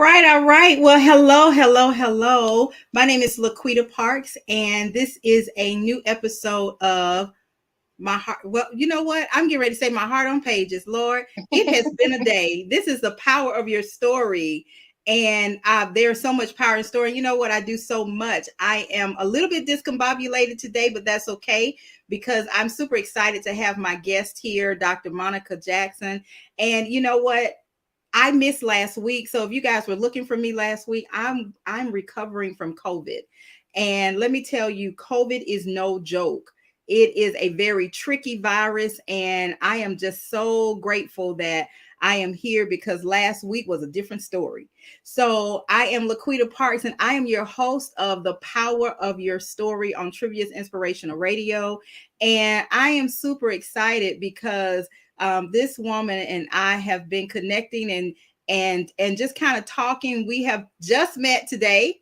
all right. Well, hello, hello, hello. My name is LaQuita Parks, and this is a new episode of my heart. Well, you know what? I'm getting ready to say my heart on pages. Lord, it has been a day. This is the power of your story. And there's so much power in story. You know what? I do so much. I am a little bit discombobulated today, but that's okay because I'm super excited to have my guest here, Dr. Monica Jackson. And you know what? I missed last week. So if you guys were looking for me last week, I'm recovering from COVID. And let me tell you, COVID is no joke. It is a very tricky virus, and I am just so grateful that I am here because last week was a different story. So I am LaQuita Parks, and I am your host of The Power of Your Story on Trivia's Inspirational Radio. And I am super excited because this woman and I have been connecting and just kind of talking. We have just met today,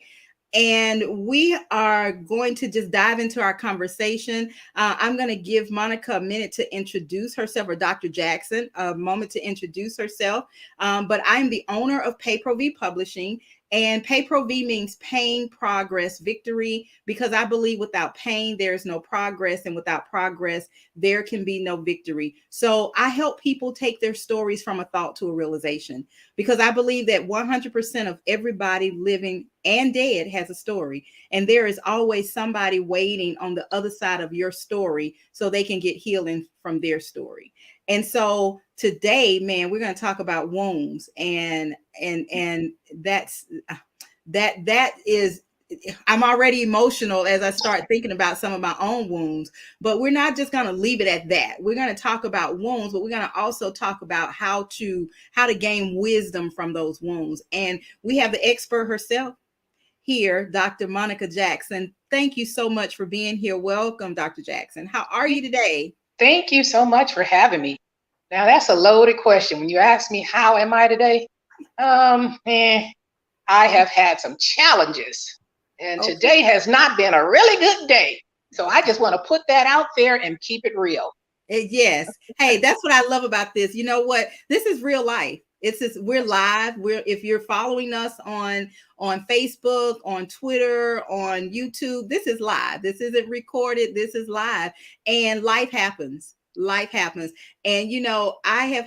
and we are going to just dive into our conversation. I'm going to give Monica a minute to introduce herself, or Dr. Jackson a moment to introduce herself. But I'm the owner of T.R.I.V.I.A Publishing. And T.R.I.V.I.A means pain, progress, victory, because I believe without pain, there is no progress. And without progress, there can be no victory. So I help people take their stories from a thought to a realization, because I believe that 100% of everybody living and dead has a story. And there is always somebody waiting on the other side of your story so they can get healing from their story. And so today, man, we're going to talk about wounds, and that's that is, I'm already emotional as I start thinking about some of my own wounds, but we're not just going to leave it at that. We're going to talk about wounds, but we're going to also talk about how to gain wisdom from those wounds. And we have the expert herself here, Dr. Monica Jackson. Thank you so much for being here. Welcome, Dr. Jackson. How are you today? Thank you so much for having me. Now, that's a loaded question. When you ask me, how am I today? Man, I have had some challenges, and today has not been a really good day. So I just want to put that out there and keep it real. Yes. Hey, that's what I love about this. You know what? This is real life. It's just, we're live. If you're following us on Facebook, on Twitter, on YouTube, this is live. This isn't recorded. This is live. And life happens. Life happens. And you know, I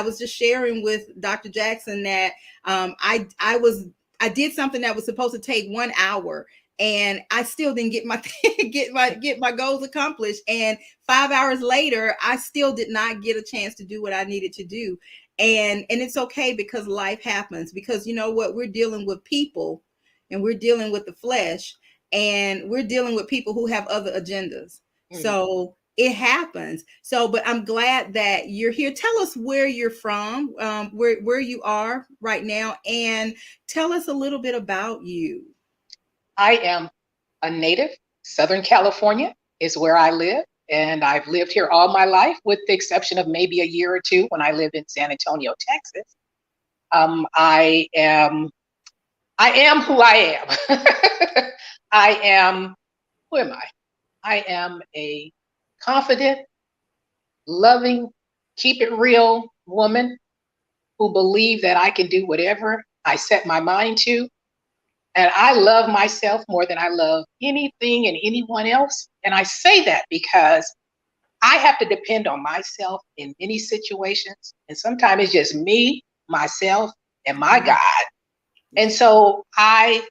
was just sharing with Dr. Jackson that I did something that was supposed to take 1 hour, and I still didn't get my get my goals accomplished. And 5 hours later, I still did not get a chance to do what I needed to do. And it's okay, because life happens. Because you know what, we're dealing with people, and we're dealing with the flesh, and we're dealing with people who have other agendas. So it happens. So, but I'm glad that you're here. Tell us where you're from, where you are right now, and tell us a little bit about you. I am a native. Southern California is where I live, and I've lived here all my life, with the exception of maybe a year or two when I lived in San Antonio, Texas. I am who I am. I am, who am I? I am a confident, loving, keep it real woman who believe that I can do whatever I set my mind to. And I love myself more than I love anything and anyone else. And I say that because I have to depend on myself in many situations. And sometimes it's just me, myself, and my God. And so I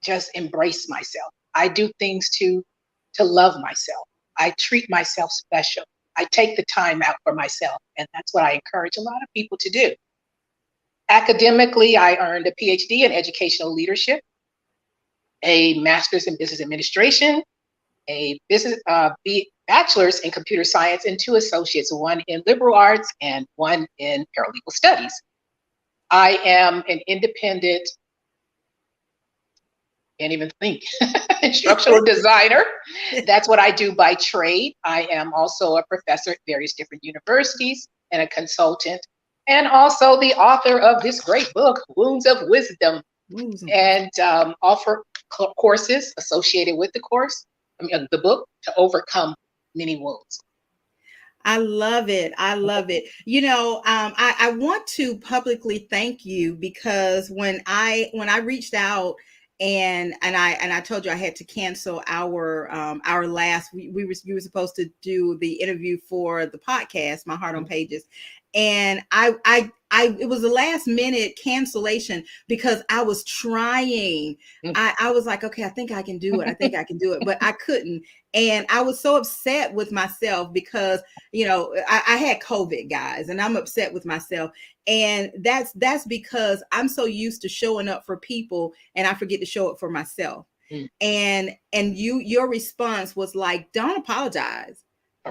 just embrace myself. I do things to love myself. I treat myself special. I take the time out for myself. And that's what I encourage a lot of people to do. Academically, I earned a PhD in educational leadership, a master's in business administration, a bachelor's in computer science, and 2 associates, one in liberal arts and one in paralegal studies. I am an independent, can't even think, instructional designer. That's what I do by trade. I am also a professor at various different universities and a consultant, and also the author of this great book, Wounds of Wisdom, and offer courses associated with the book, to overcome many wounds. I love it. I love it. I want to publicly thank you because when I reached out and I told you I had to cancel our last we were supposed to do the interview for the podcast, My Heart on Pages, and I it was a last minute cancellation because I was trying. I was like, okay, I think I can do it. I think I can do it, but I couldn't. And I was so upset with myself because I had COVID, guys, and I'm upset with myself. And that's because I'm so used to showing up for people and I forget to show up for myself. Mm. And your response was like, don't apologize.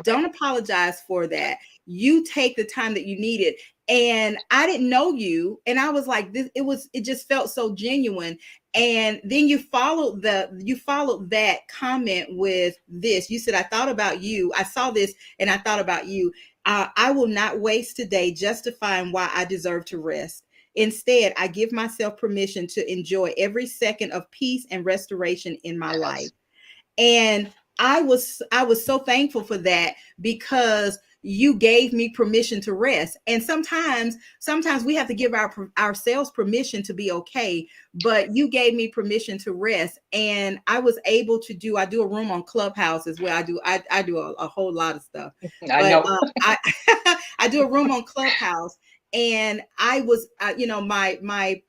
Don't Correct. apologize for that. You take the time that you needed. And I didn't know you. And I was like, it just felt so genuine. And then you followed that comment with this. You said, I thought about you. I saw this and I thought about you. I will not waste today justifying why I deserve to rest. Instead, I give myself permission to enjoy every second of peace and restoration in my life. Yes. And I was so thankful for that because you gave me permission to rest. And sometimes we have to give ourselves permission to be okay, but you gave me permission to rest. And I was able to I do a room on Clubhouse as well. I do a whole lot of stuff, I but know. I I do a room on Clubhouse. And I was, my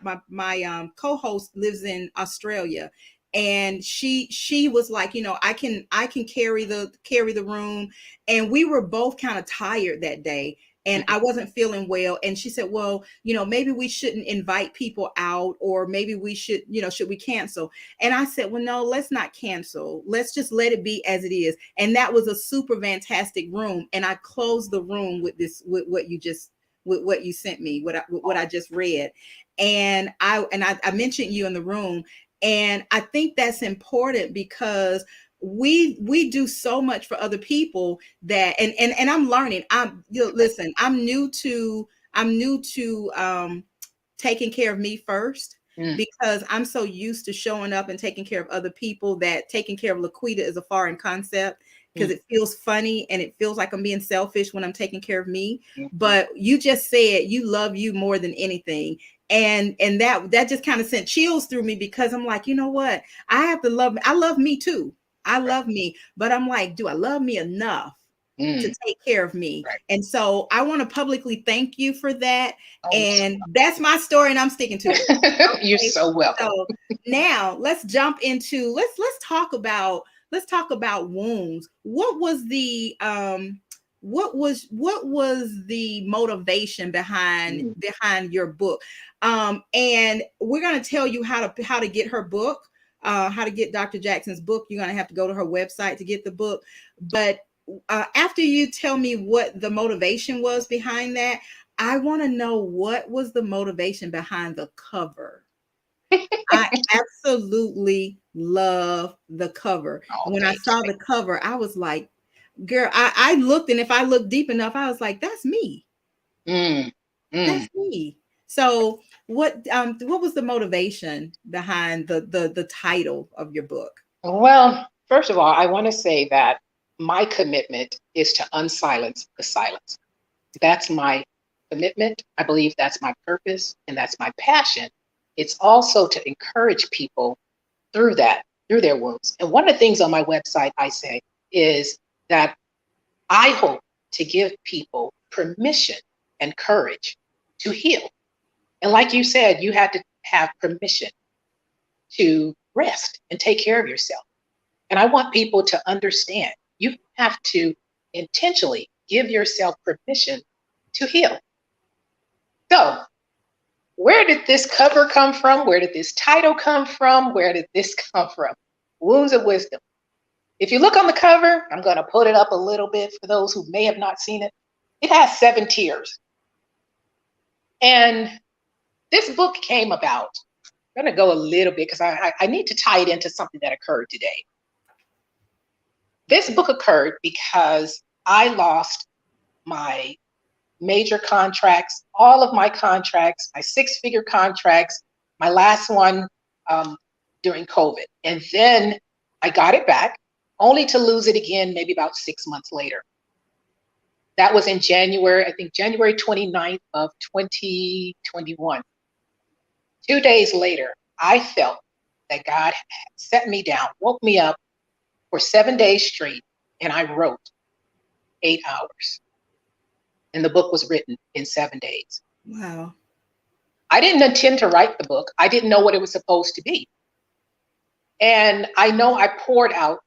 co-host lives in Australia, and she was like, I can carry the room. And we were both kind of tired that day, and I wasn't feeling well. And she said, well, maybe we shouldn't invite people out, or maybe we should we cancel? And I said, well, no, let's not cancel. Let's just let it be as it is. And that was a super fantastic room. And I closed the room with what you sent me, what I just read. And I mentioned you in the room. And I think that's important because we do so much for other people that and I'm learning. Listen, I'm new to taking care of me first, Mm. because I'm so used to showing up and taking care of other people that taking care of LaQuita is a foreign concept, because Mm. it feels funny and it feels like I'm being selfish when I'm taking care of me. Mhm. But you just said you love you more than anything. And that just kind of sent chills through me, because I'm like, you know what? I have to love me. I love me too. I Right. love me, but I'm like, do I love me enough to Mm. take care of me? Right. And so I want to publicly thank you for that. Oh, you're so And that's my story, and I'm sticking to it. welcome. You're Okay. so welcome. So now let's jump into let's talk about wounds. What was the motivation behind Mm. your book? And we're going to tell you how to get her book, how to get Dr. Jackson's book. You're going to have to go to her website to get the book. But after you tell me what the motivation was behind that, I want to know what was the motivation behind the cover. I absolutely love the cover. Oh, And when I thank saw you. the cover, I was like, girl, I looked, and if I looked deep enough, I was like, that's me. Mm. Mm. That's me. So what was the motivation behind the title of your book? Well, first of all, I want to say that my commitment is to unsilence the silence. That's my commitment. I believe that's my purpose and that's my passion. It's also to encourage people through that, through their wounds. And one of the things on my website I say is that I hope to give people permission and courage to heal. And like you said, you had to have permission to rest and take care of yourself. And I want people to understand you have to intentionally give yourself permission to heal. So, where did this cover come from? Where did this title come from? Where did this come from? Wounds of Wisdom. If you look on the cover, I'm going to put it up a little bit for those who may have not seen it. It has 7 tiers. And this book came about. I'm going to go a little bit because I need to tie it into something that occurred today. This book occurred because I lost my major contracts, all of my contracts, my 6-figure contracts, my last one during COVID. And then I got it back, only to lose it again maybe about 6 months later. That was in January, I think January 29th of 2021. 2 days later, I felt that God set me down, woke me up for 7 days straight, and I wrote 8 hours. And the book was written in 7 days. Wow. I didn't intend to write the book. I didn't know what it was supposed to be. And I know I poured out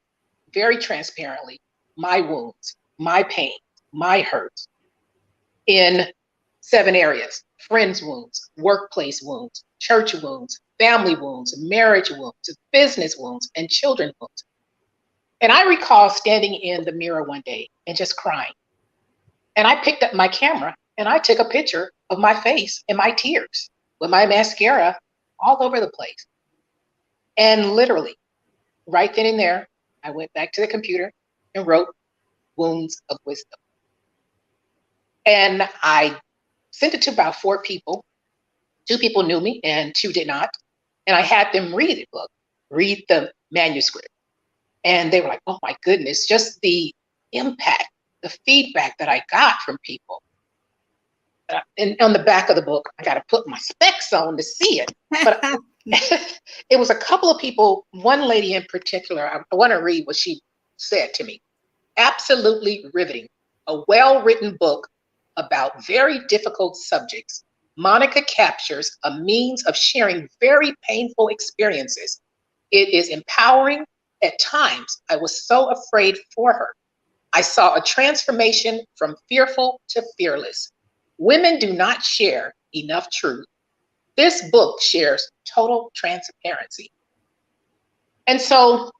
very transparently my wounds, my pain, my hurts in 7 areas: friends' wounds, workplace wounds, church wounds, family wounds, marriage wounds, business wounds, and children wounds. And I recall standing in the mirror one day and just crying. And I picked up my camera and I took a picture of my face and my tears with my mascara all over the place. And literally, right then and there, I went back to the computer and wrote Wounds of Wisdom. And I sent it to about 4 people. 2 people knew me and 2 did not. And I had them read the book, read the manuscript. And they were like, oh my goodness, just the impact, the feedback that I got from people. And on the back of the book, I got to put my specs on to see it. But it was a couple of people, one lady in particular, I want to read what she said to me. Absolutely riveting. A well-written book about very difficult subjects. Monica captures a means of sharing very painful experiences. It is empowering. At times, I was so afraid for her. I saw a transformation from fearful to fearless. Women do not share enough truth. This book shares total transparency. And so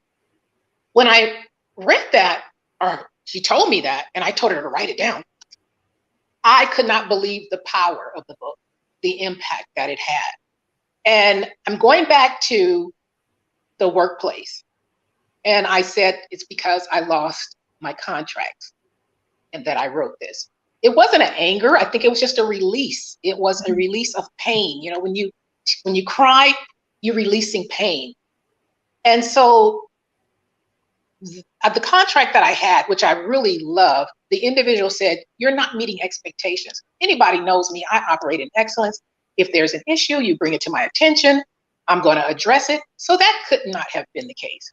when I read that, or she told me that, and I told her to write it down, I could not believe the power of the book, the impact that it had. And I'm going back to the workplace. And I said, it's because I lost my contracts and that I wrote this. It wasn't an anger. I think it was just a release. It was a release of pain. You know, when you cry, you're releasing pain. And so the contract that I had, which I really love, the individual said, you're not meeting expectations. Anybody knows me, I operate in excellence. If there's an issue, you bring it to my attention. I'm going to address it. So that could not have been the case.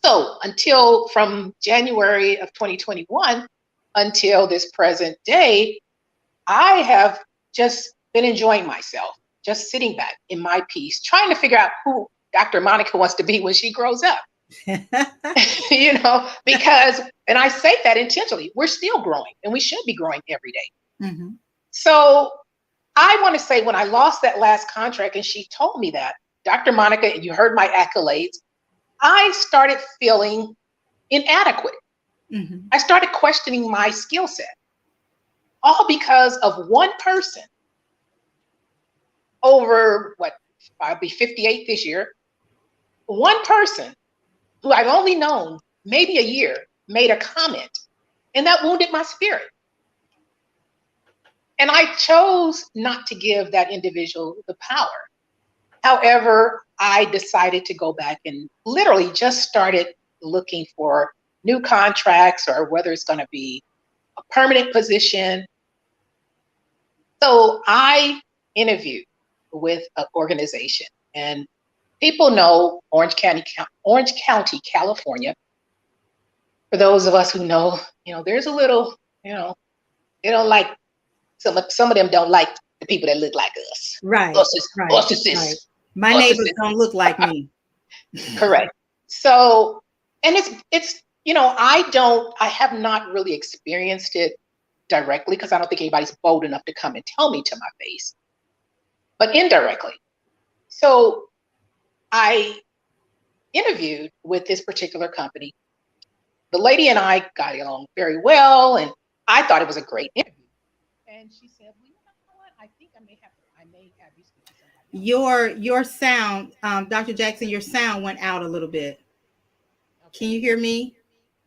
So until from January of 2021 until this present day, I have just been enjoying myself, just sitting back in my peace, trying to figure out who Dr. Monica wants to be when she grows up. You know, because, and I say that intentionally, we're still growing and we should be growing every day. Mm-hmm. So I want to say when I lost that last contract and she told me that, Dr. Monica, and you heard my accolades, I started feeling inadequate. Mm-hmm. I started questioning my skill set, all because of one person over what, I'll be 58 this year. One person who I've only known maybe a year made a comment, and that wounded my spirit. And I chose not to give that individual the power. However, I decided to go back and literally just started looking for new contracts or whether it's going to be a permanent position. So I interviewed with an organization, and people know Orange County, California. For those of us who know, there's a little, they don't like, some of them don't like the people that look like us. Right. Right. My neighbors don't look like me. Correct. So, and it's, I have not really experienced it directly because I don't think anybody's bold enough to come and tell me to my face, but indirectly. So I interviewed with this particular company. The lady and I got along very well, and I thought it was a great interview. And she said, well, you know what? I think I may have you speak to somebody else. Your sound, Dr. Jackson, your sound went out a little bit. Okay. Can you hear me?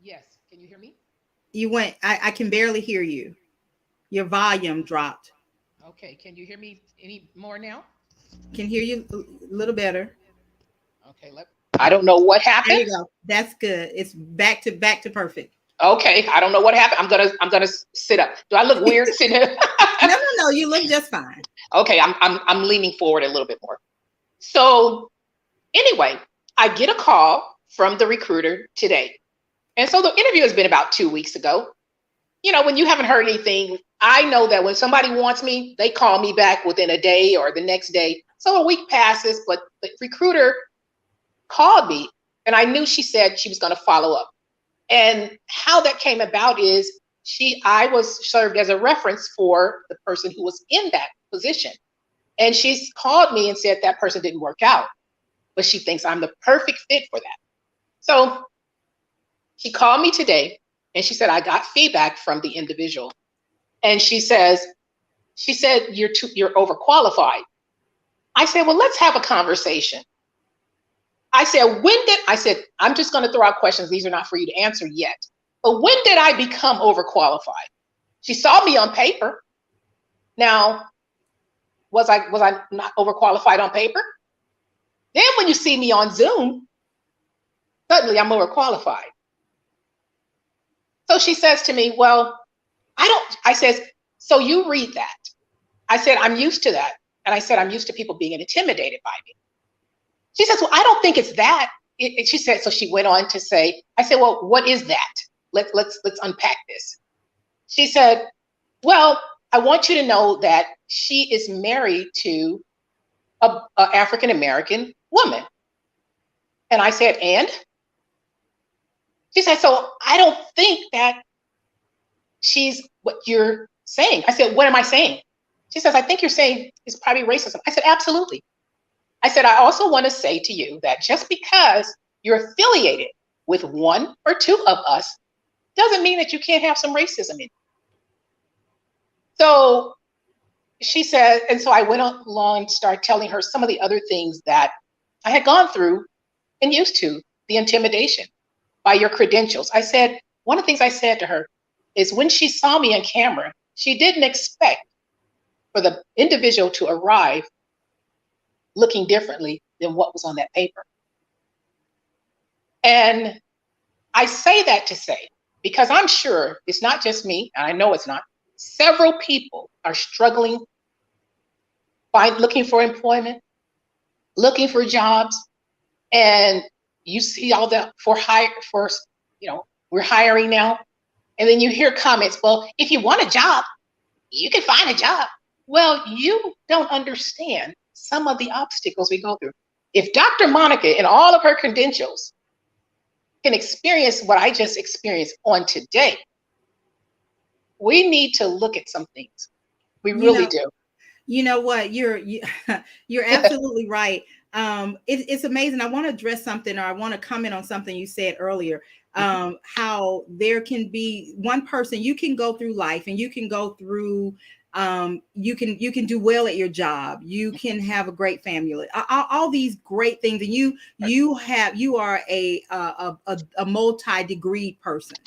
Yes. Can you hear me? You went, I can barely hear you. Your volume dropped. Okay. Can you hear me any more now? Can hear you a little better. Okay. I don't know what happened. There you go. That's good. It's back to perfect. Okay, I don't know what happened. I'm gonna sit up. Do I look weird sitting here? No, no, no. You look just fine. Okay, I'm leaning forward a little bit more. So anyway, I get a call from the recruiter today. And so the interview has been about 2 weeks ago. When you haven't heard anything, I know that when somebody wants me, they call me back within a day or the next day. So a week passes, but the recruiter called me and I knew she said she was going to follow up. And how that came about is I was served as a reference for the person who was in that position. And she's called me and said that person didn't work out, but she thinks I'm the perfect fit for that. So she called me today and she said, I got feedback from the individual. And she said, you're overqualified. I said, well, let's have a conversation. I said, I'm just going to throw out questions. These are not for you to answer yet. But when did I become overqualified? She saw me on paper. Now, was I not overqualified on paper? Then when you see me on Zoom, suddenly I'm overqualified. So she says to me, well, I says, so you read that. I said, I'm used to that. And I said, I'm used to people being intimidated by me. She says, well, I don't think it's that. She said, so she went on to say, I said, well, what is that? Let's unpack this. She said, well, I want you to know that she is married to a African-American woman. And I said, and? She said, so I don't think that she's what you're saying. I said, what am I saying? She says, I think you're saying it's probably racism. I said, absolutely. I said, I also want to say to you that just because you're affiliated with one or two of us doesn't mean that you can't have some racism in you. So she said, and so I went along and started telling her some of the other things that I had gone through and used to, the intimidation by your credentials. I said, one of the things I said to her is when she saw me on camera, she didn't expect for the individual to arrive looking differently than what was on that paper. And I say that to say, because I'm sure it's not just me, and I know it's not, several people are struggling by looking for employment, looking for jobs, and you see all the we're hiring now. And then you hear comments, well, if you want a job, you can find a job. Well, you don't understand some of the obstacles we go through. If Dr. Monica and all of her credentials can experience what I just experienced on today, we need to look at some things. We really do. You know what? You're absolutely right. It's amazing. I want to address something, or I want to comment on something you said earlier. How there can be one person, you can go through life and you can go through you can do well at your job, you can have a great family, all these great things, and you are a multi-degree person.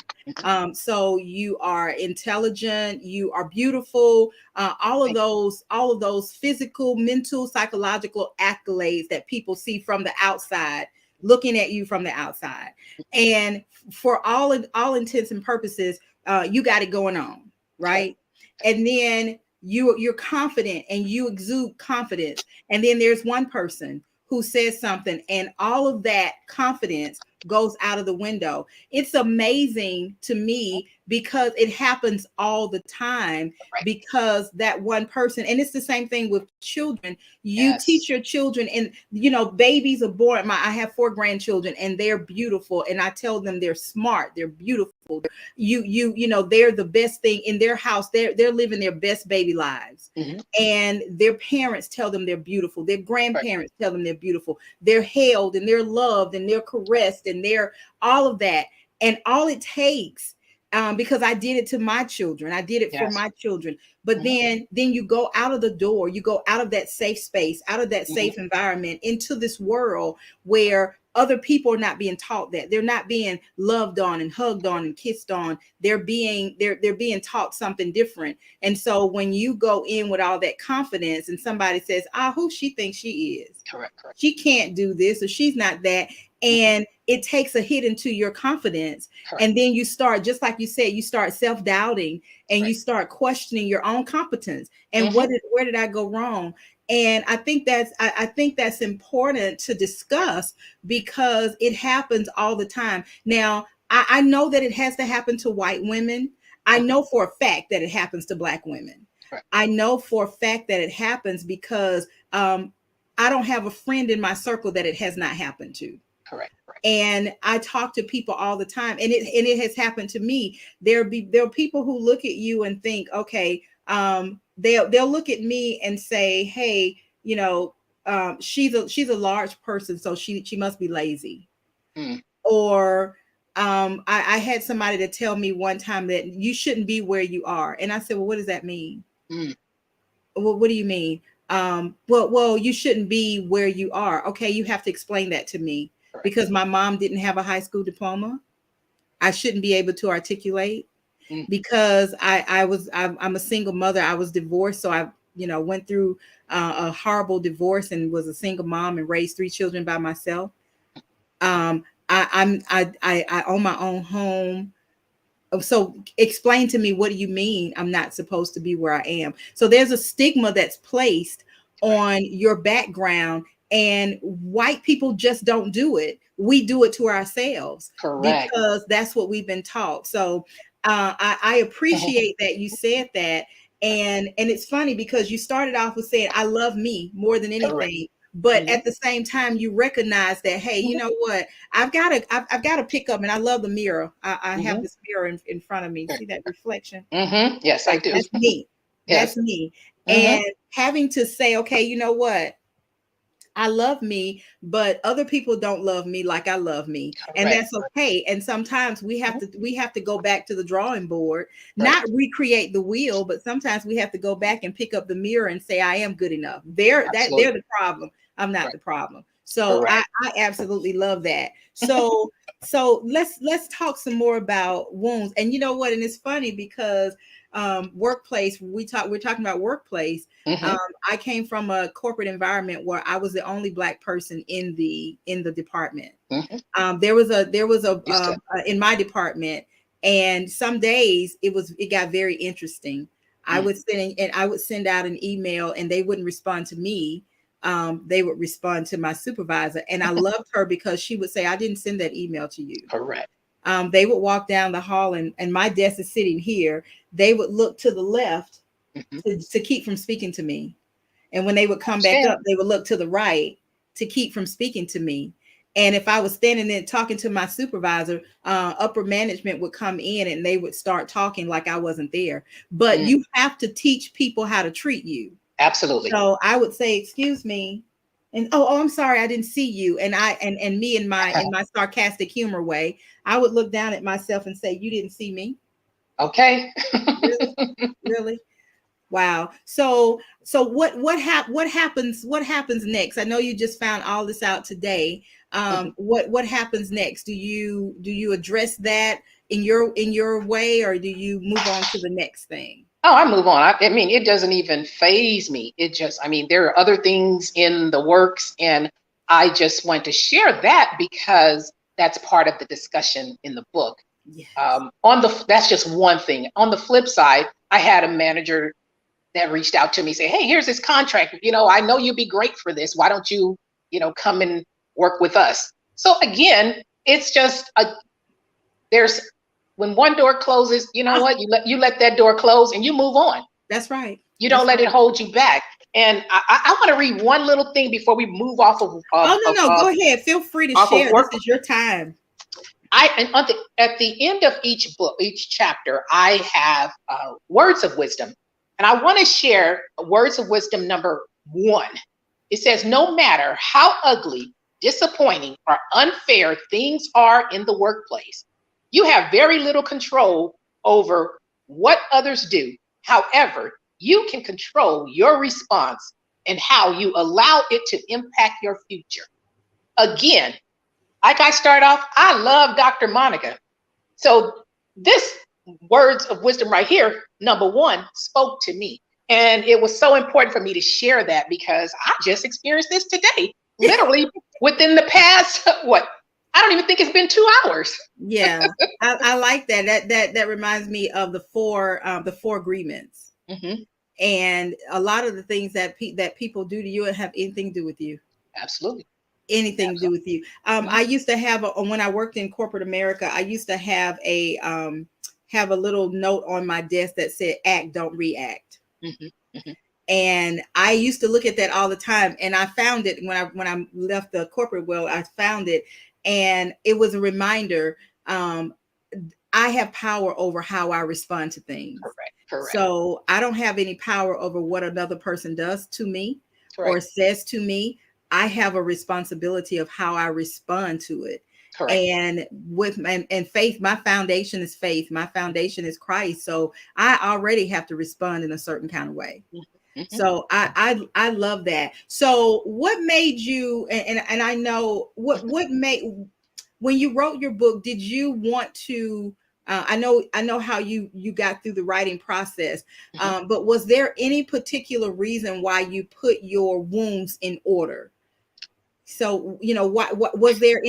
So you are intelligent, you are beautiful, all of those physical, mental, psychological accolades that people see from the outside, looking at you from the outside. And for all intents and purposes, you got it going on, right? And then you're confident and you exude confidence. And then there's one person who says something and all of that confidence goes out of the window. It's amazing to me because it happens all the time, because that one person, and it's the same thing with children. You teach your children, and babies are born. I have 4 grandchildren and they're beautiful, and I tell them they're smart, they're beautiful. They're the best thing in their house. They're living their best baby lives. And their parents tell them they're beautiful. Their grandparents tell them they're beautiful. They're held and they're loved and they're caressed and they're all of that. And all it takes, because I did it to my children, I did it for my children. But then you go out of the door, you go out of that safe space, out of that safe environment into this world where other people are not being taught that. They're not being loved on and hugged on and kissed on. They're being taught something different. And so when you go in with all that confidence and somebody says, who she thinks she is, Correct. Correct. she can't do this or she's not that, and it takes a hit into your confidence. Correct. And then you start, just like you said, you start self-doubting and Right. you start questioning your own competence and where did I go wrong. And I think that's important to discuss because it happens all the time. Now, I know that it has to happen to white women. I know for a fact that it happens to Black women. Correct. I know for a fact that it happens because I don't have a friend in my circle that it has not happened to. Correct. Correct. And I talk to people all the time, and it has happened to me. There are people who look at you and think, okay, they'll look at me and say, hey, she's a large person, so she must be lazy. Or I had somebody to tell me one time that you shouldn't be where you are, and I said, well, what does that mean? Well, what do you mean? Well, you shouldn't be where you are. Okay, you have to explain that to me. Correct. Because my mom didn't have a high school diploma. I shouldn't be able to articulate because I'm a single mother. I was divorced, so I went through a horrible divorce and was a single mom and raised 3 children by myself. I own my own home. So explain to me, what do you mean I'm not supposed to be where I am? So there's a stigma that's placed on your background, and white people just don't do it. We do it to ourselves. Correct. Because that's what we've been taught. So I appreciate that you said that. And it's funny because you started off with saying, I love me more than anything. Correct. But at the same time, you recognize that, hey, you know what? I've got to pick up, and I love the mirror. I have this mirror in front of me. See that reflection? Yes, I do. That's me. Yes. That's me. And having to say, okay, you know what? I love me, but other people don't love me like I love me. Correct. And that's okay. And sometimes we have to go back to the drawing board, not recreate the wheel, but sometimes we have to go back and pick up the mirror and say, I am good enough. They're the problem. I'm not the problem. So I absolutely love that. So let's talk some more about wounds. And you know what? And it's funny because workplace, we're talking about workplace. I came from a corporate environment where I was the only Black person in the department. There was a in my department, and some days it got very interesting. I would send out an email and they wouldn't respond to me. They would respond to my supervisor, and I loved her because she would say, I didn't send that email to you. Correct. They would walk down the hall and my desk is sitting here. They would look to the left to keep from speaking to me. And when they would come back up, they would look to the right to keep from speaking to me. And if I was standing there talking to my supervisor, upper management would come in and they would start talking like I wasn't there. But you have to teach people how to treat you. Absolutely. So I would say, excuse me. And oh, I'm sorry, I didn't see you. And me in my sarcastic humor way, I would look down at myself and say, you didn't see me. Okay. Really? Wow. So what happens next? I know you just found all this out today. What happens next? Do you address that in your way, or do you move on to the next thing? Oh, I move on. I mean, it doesn't even faze me. There are other things in the works, and I just want to share that because that's part of the discussion in the book. Yes. That's just one thing. On the flip side, I had a manager that reached out to me, say, hey, here's this contract. I know you'd be great for this. Why don't you, come and work with us? So again, it's just when one door closes, you know what? You let that door close and you move on. That's right. You don't let it hold you back. And I want to read one little thing before we move off of. Go ahead. Feel free to share. This is your time. At the end of each book, each chapter, I have words of wisdom. And I want to share words of wisdom number 1. It says, no matter how ugly, disappointing, or unfair things are in the workplace, you have very little control over what others do. However, you can control your response and how you allow it to impact your future. Again, like I start off, I love Dr. Monica. So this words of wisdom right here, number one, spoke to me. And it was so important for me to share that because I just experienced this today, literally within the past, what? I don't even think it's been 2 hours. Yeah, I like that. That reminds me of the four agreements, Mm-hmm. and a lot of the things that that people do to you have anything to do with you. Absolutely. Anything to do Absolutely. with you. Mm-hmm. I used to have when I worked in corporate America, I used to have a little note on my desk that said "Act, don't react." Mm-hmm. Mm-hmm. And I used to look at that all the time. And I found it when I left the corporate world. I found it, and it was a reminder. Um, I have power over how I respond to things. Correct. Correct. So I don't have any power over what another person does to me or Correct. says to me. I have a responsibility of how I respond to it. Correct. And with and faith, my foundation is faith. My foundation is Christ. So I already have to respond in a certain kind of way. Mm-hmm. So I love that. So what made you and I know what made when you wrote your book, did you want to I know how you got through the writing process, Mm-hmm. but was there any particular reason why you put your wounds in order? So what was there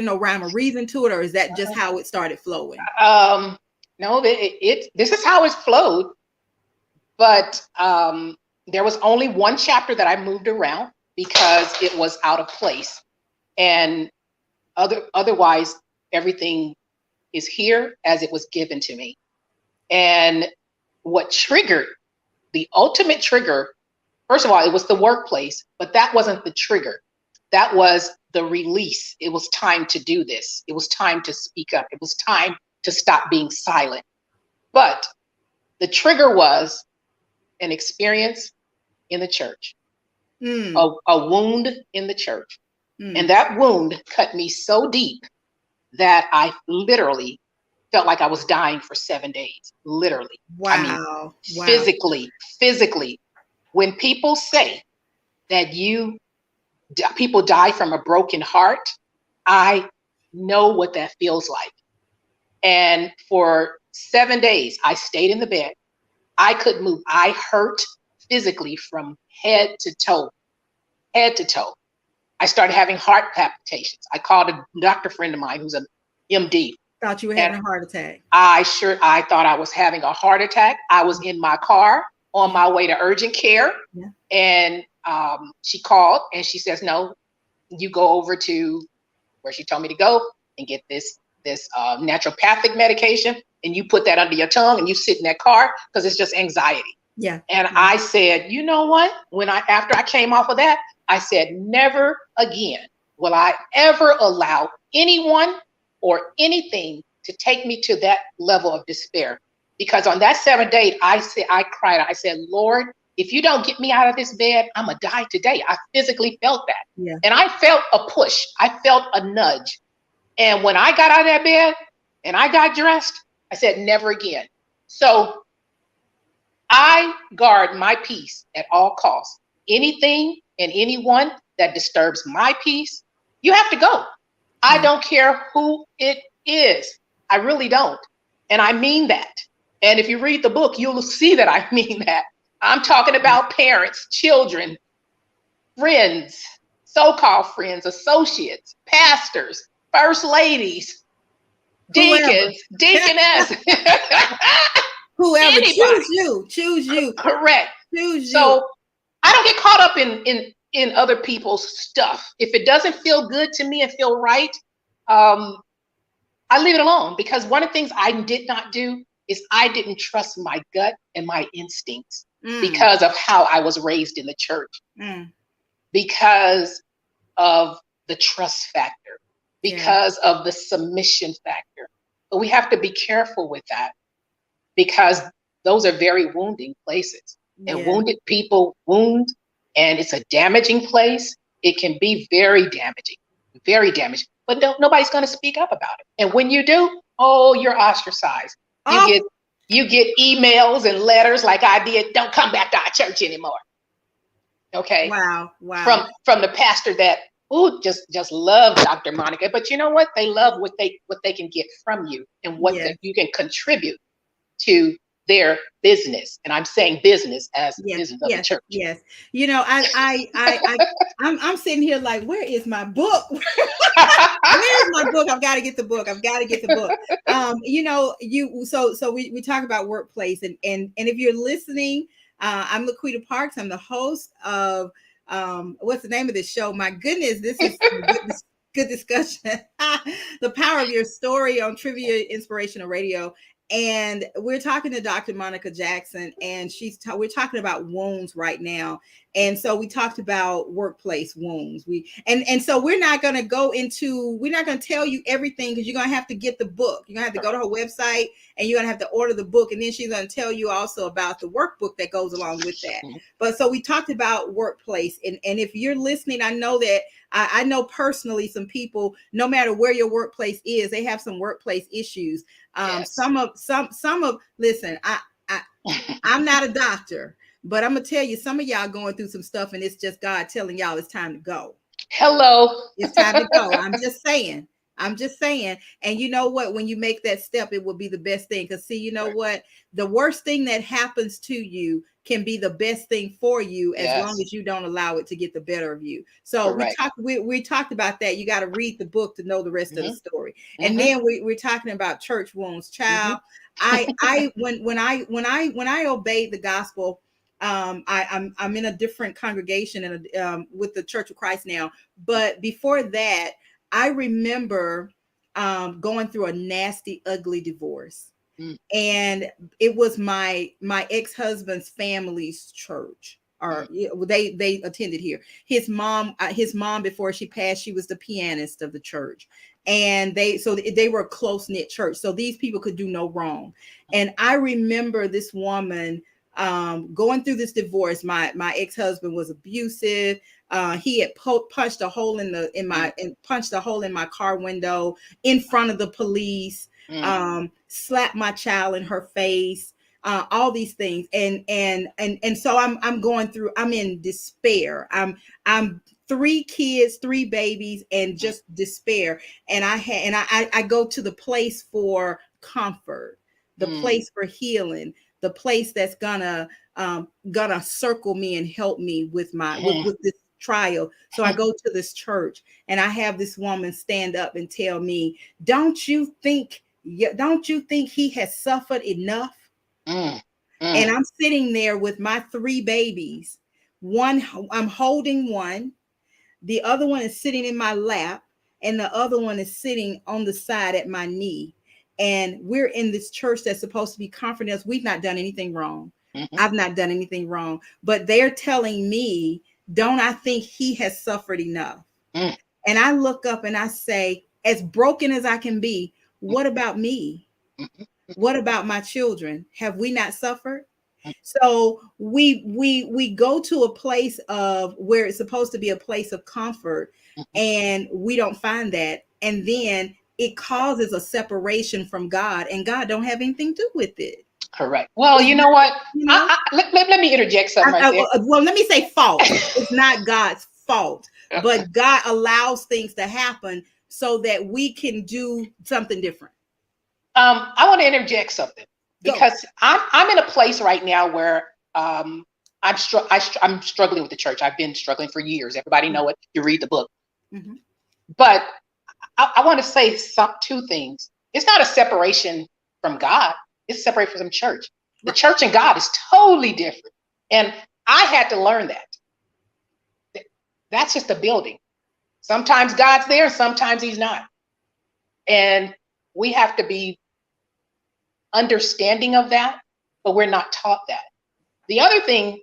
no rhyme or reason to it, or is that just how it started flowing? No, this is how it's flowed, but there was only one chapter that I moved around because it was out of place, and otherwise everything is here as it was given to me. And what triggered the ultimate trigger, first of all, it was the workplace, but that wasn't the trigger. That was the release. It was time to do this. It was time to speak up. It was time to stop being silent. But the trigger was an experience in the church, Mm, a wound in the church. And mm. that wound cut me so deep that I literally felt like I was dying for 7 days. Literally. I mean, Wow. Wow. physically. When people say that people die from a broken heart, I know what that feels like. And for 7 days, I stayed in the bed. I couldn't move. I hurt physically from head to toe, head to toe. I started having heart palpitations. I called a doctor friend of mine who's an MD, Thought you were and having a heart attack. I thought I was having a heart attack. I was in my car on Yeah. my way to urgent care, Yeah. and she called and she says, "No, you go over to where she told me to go and get this naturopathic medication, and you put that under your tongue and you sit in that car because it's just anxiety." Yeah. And I said, you know what? After I came off of that, I said, never again will I ever allow anyone or anything to take me to that level of despair. Because on that 7th day, I cried. I said, Lord, if you don't get me out of this bed, I'm gonna die today. I physically felt that. Yeah. And I felt a push. I felt a nudge. And when I got out of that bed and I got dressed, I said, never again. So I guard my peace at all costs. Anything and anyone that disturbs my peace, you have to go. I Yeah. don't care who it is. I really don't. And I mean that. And if you read the book, you'll see that I mean that. I'm talking about parents, children, friends, so-called friends, associates, pastors, first ladies, Whoever. deacons, deaconess, Whoever. Choose anybody. you. Choose you. Correct. Choose you. So I don't get caught up in other people's stuff. If it doesn't feel good to me and feel right, I leave it alone, because one of the things I did not do is I didn't trust my gut and my instincts Mm, because of how I was raised in the church, mm. because of the trust factor, Yeah. because of the submission factor. But we have to be careful with that, because those are very wounding places, and Yeah. wounded people wound, and it's a damaging place. It can be very damaging, very damaging. But nobody's going to speak up about it. And when you do, oh, you're ostracized. You Off get You get emails and letters like I did, don't come back to our church anymore. Okay. Wow. Wow. From the pastor that just love Dr. Monica. But you know what? They love what they can get from you and what Yes. you can contribute to their business. And I'm saying business as the Yes. business of the Yes. church. Yes. You know, I'm sitting here like, where is my book? Where's my book? I've got to get the book. I've got to get the book. You know, we talk about workplace, and if you're listening, I'm LaQuita Parks. I'm the host of what's the name of this show? My goodness, this is good discussion. The Power of Your Story on Trivia Inspirational Radio. And we're talking to Dr. Monica Jackson, and we're talking about wounds right now. And so we talked about workplace wounds. So we're not going to tell you everything, because you're going to have to get the book. You're going to have to go to her website, and you're going to have to order the book. And then she's going to tell you also about the workbook that goes along with that. But so we talked about workplace. And if you're listening, I know that I know personally some people, no matter where your workplace is, they have some workplace issues. Yes. Listen, I'm not a doctor, but I'm gonna tell you, some of y'all going through some stuff, and it's just God telling y'all it's time to go. Hello. It's time to go. I'm just saying. And you know what? When you make that step, it will be the best thing. Because see, you know what? The worst thing that happens to you can be the best thing for you, as long as you don't allow it to get the better of you. So we talked about that. You got to read the book to know the rest of the story. And then we're talking about church wounds. Child, when I obeyed the gospel, I'm in a different congregation and with the Church of Christ now. But before that, I remember going through a nasty, ugly divorce. And it was my ex-husband's family's church, or they attended here. His mom before she passed, she was the pianist of the church, and they were a close-knit church, so these people could do no wrong. And I remember this woman going through this divorce. My ex-husband was abusive. He had punched a hole punched a hole in my car window in front of the police. Slapped my child in her face, all these things. And so I'm going through, I'm in despair. I'm 3 kids, 3 babies, and just despair. And I go to the place for comfort, the place for healing, the place that's gonna circle me and help me with with this trial. So I go to this church, and I have this woman stand up and tell me, don't you think he has suffered enough? And I'm sitting there with my 3 babies. I'm holding one, the other one is sitting in my lap, and the other one is sitting on the side at my knee. And we're in this church that's supposed to be comforting us. We've not done anything wrong. I've not done anything wrong, but they're telling me, don't I think he has suffered enough? And I look up and I say, as broken as I can be, what about me? What about my children? Have we not suffered? So we go to a place of where it's supposed to be a place of comfort, and we don't find that. And then it causes a separation from God, and God don't have anything to do with it. Correct. Well, you know what? Let me interject something right there. Well, let me say fault. It's not God's fault, but God allows things to happen so that we can do something different. I want to interject something, because I'm in a place right now where I'm struggling with the church. I've been struggling for years. Everybody know it. You read the book. But I want to say 2 things. It's not a separation from God. It's a separation from church. The church and God is totally different. And I had to learn that. That's just a building. Sometimes God's there, sometimes he's not. And we have to be understanding of that, but we're not taught that. The other thing,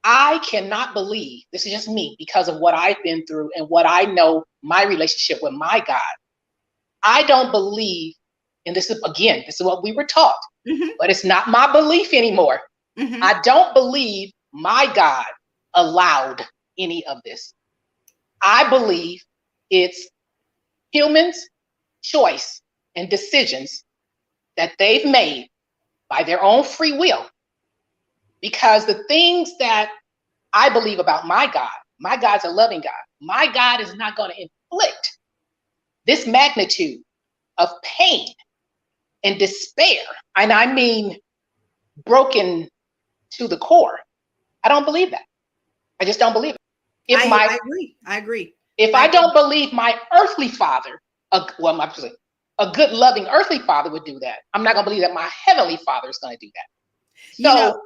I cannot believe, this is just me, because of what I've been through and what I know, my relationship with my God. I don't believe, and this is what we were taught, but it's not my belief anymore. I don't believe my God allowed any of this. I believe it's humans' choice and decisions that they've made by their own free will, because the things that I believe about my God's a loving God. My God is not going to inflict this magnitude of pain and despair. And I mean, broken to the core. I don't believe that. I just don't believe it. If I agree. I agree. If I don't believe my earthly father, a good loving earthly father would do that, I'm not going to believe that my heavenly father is going to do that. You know,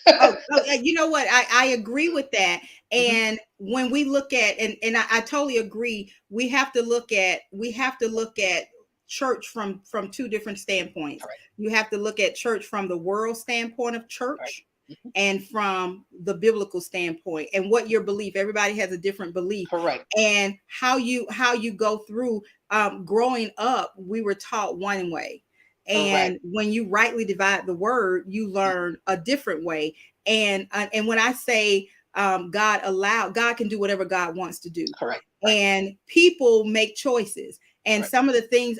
So, you know what? I agree with that. Mhm. And when we look at, and I totally agree, we have to look at church from two different standpoints. Correct. You have to look at church from the world standpoint of Correct. church, Mhm. and from the biblical standpoint, and what your belief. Everybody has a different belief. Correct. And how you go through, growing up, we were taught one way. Correct. And when you rightly divide the word, you learn a different way. And when I say, God can do whatever God wants to do. Correct. Right. And people make choices. And Correct.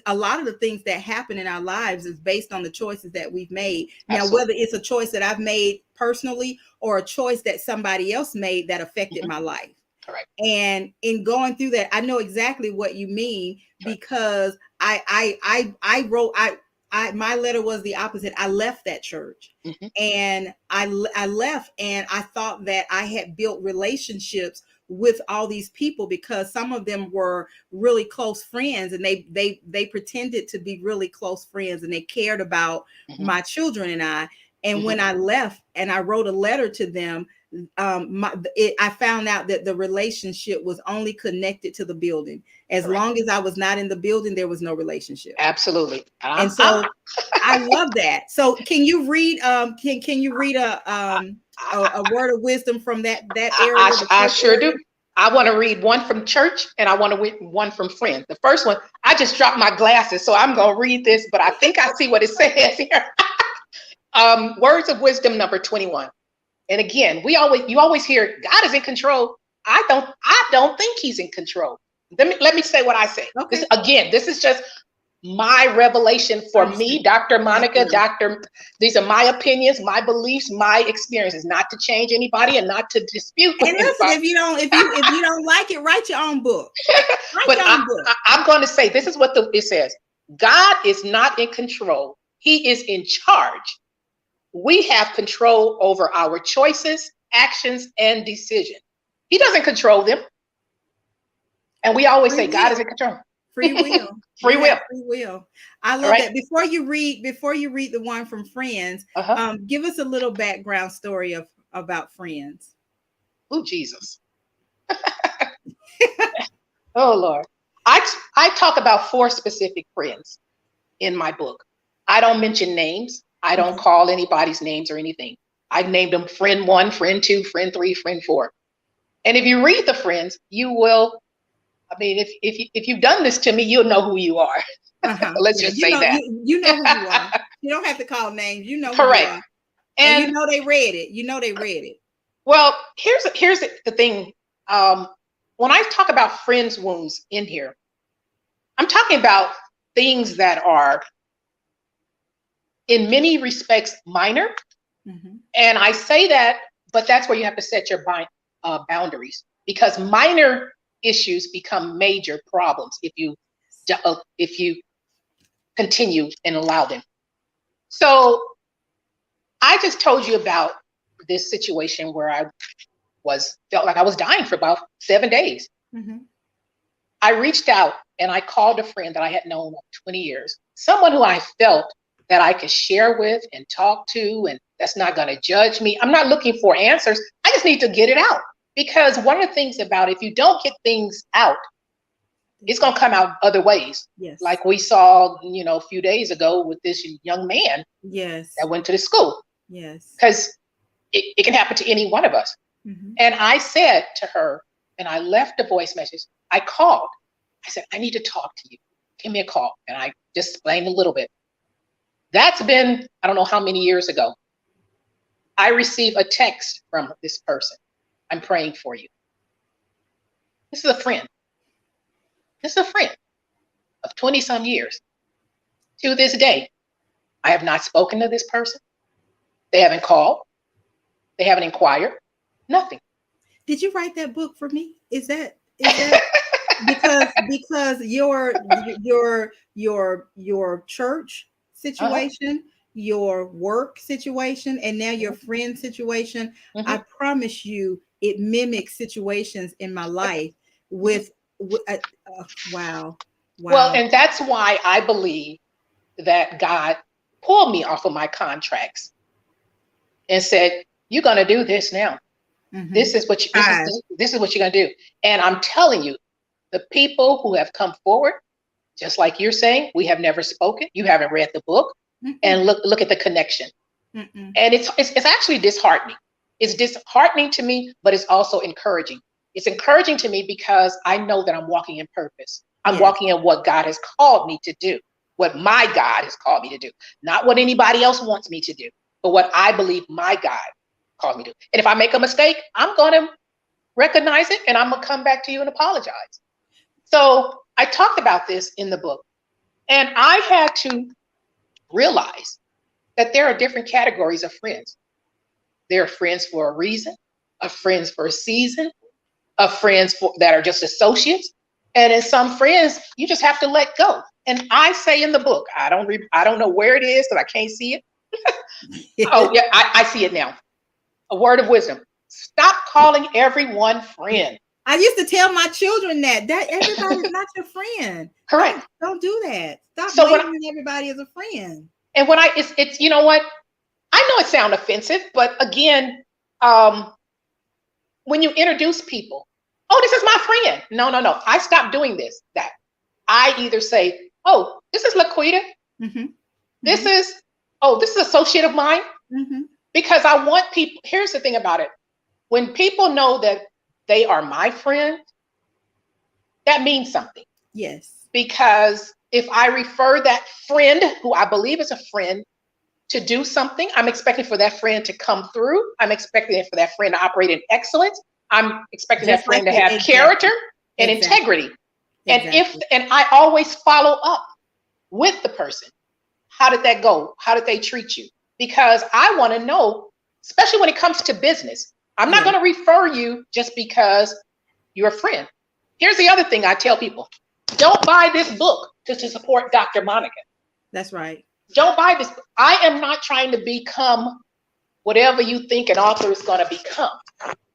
a lot of the things that happen in our lives is based on the choices that we've made. Now, Absolutely. whether it's a choice that I've made personally, or a choice that somebody else made that affected my life. Correct. And in going through that, I know exactly what you mean, because I wrote, my letter was the opposite. I left that church. Mhm. And I left, and I thought that I had built relationships with all these people, because some of them were really close friends, and they pretended to be really close friends, and they cared about Mhm. my children and I. And Mhm. when I left and I wrote a letter to them, I found out that the relationship was only connected to the building. As Correct. long as I was not in the building, there was no relationship. Absolutely. And so I love that. So can you read, can you read a word of wisdom from that area, the I church sure area? do. I want to read one from church, and I want to read one from friends. The first one, I just dropped my glasses, so I'm going to read this, but I think I see what it says here. Words of wisdom number 21. And again, you always hear God is in control. I don't think he's in control. Let me say what I say. Okay. This is just my revelation for me, Understand. Dr. Monica, Absolutely. these are my opinions, my beliefs, my experiences, not to change anybody and not to dispute with And listen, anybody. if you don't like it, write your own book. Write But your own book. I'm going to say, this is what it says. God is not in control. He is in charge. We have control over our choices, actions, and decisions. He doesn't control them. And we always Free say God is will. in control. Free will. Free We will. have free will. I All love right. that. Before you read the one from Friends, Uh-huh. give us a little background story about Friends. Oh, Jesus. Oh, Lord. I talk about 4 specific friends in my book. I don't mention names. I don't Mhm. call anybody's names or anything. I named them friend 1, friend 2, friend 3, friend 4. And if you read the friends, you will, I mean, if you've done this to me, you'll know who you are. Let's Yeah, just say that. you know who you are. You don't have to call names. You know who you Correct. are. And you And know they read it. You know they read it. well, here's the thing. When I talk about friends wounds in here, I'm talking about things that are in many respects minor. Mhm. And I say that, but that's where you have to set your boundaries, because minor issues become major problems if you continue and allow them. So I just told you about this situation where I felt like I was dying for about 7 days. Mhm. I reached out and I called a friend that I had known for 20 years, someone who I felt that I could share with and talk to, and that's not going to judge me. I'm not looking for answers. I just need to get it out. Because one of the things about, if you don't get things out, it's going to come out other ways. Yes. Like we saw, a few days ago with this young man Yes. that went to the school. Yes. Because it can happen to any one of us. Mhm. And I said to her, and I left a voice message. I called. I said, I need to talk to you. Give me a call. And I just explained a little bit. That's been, I don't know how many years ago. I received a text from this person. I'm praying for you. This is a friend. This is a friend of 20 some years. To this day, I have not spoken to this person. They haven't called. They haven't inquired. Nothing. Did you write that book for me? Is that because your church Uh-huh. situation, your work situation, and now your Hmm. friend situation, I Hmm. promise you it mimics situations in my Yep. life Hmm. with wow, Well, wow. and that's why I believe that God pulled me off of my contracts and said, "You're going to do this now. Mm-hmm. This is what you, Five. this is what you're going to do." And I'm telling you, the people who have come forward, just like you're saying, we have never spoken. You haven't read the book, Mm-mm, and look at the connection. mm-mm. And it's actually disheartening. It's disheartening to me, but it's also encouraging. It's encouraging to me because I know that I'm walking in purpose. I'm Yes, walking in what God has called me to do, what my God has called me to do, not what anybody else wants me to do, but what I believe my God called me to do. And if I make a mistake, I'm going to recognize it and I'm going to come back to you and apologize. So I talked about this in the book, and I had to realize that there are different categories of friends. There are friends for a reason, of friends for a season, of friends that are just associates, and in some friends you just have to let go. And I say in the book, I don't know where it is because I can't see it. Oh yeah, I see it now. A word of wisdom: stop calling everyone friend. I used to tell my children that everybody's not your friend. Correct. Don't do that. Stop So labeling everybody as a friend. when I it's you know what, I know it sounds offensive, but again, um, when you introduce people, oh, this is my friend. No, no, no. I stopped doing this. That I either say, oh, this is LaQuita. Mm-hmm. This Mm-hmm. is, oh, this is an associate of mine. Mm-hmm. Because I want people, here's the thing about it. When people know that they are my friend, that means something. Yes. Because if I refer that friend, who I believe is a friend, to do something, I'm expecting for that friend to come through. I'm expecting for that friend to operate in excellence. I'm expecting that Just like friend to you. have character Exactly. and Exactly. integrity. Exactly. And I always follow up with the person. How did that go? How did they treat you? Because I want to know, especially when it comes to business. I'm not Yeah. going to refer you just because you're a friend. Here's the other thing I tell people: don't buy this book just to support Dr. Monica. That's right. Don't buy this. I am not trying to become whatever you think an author is going to become.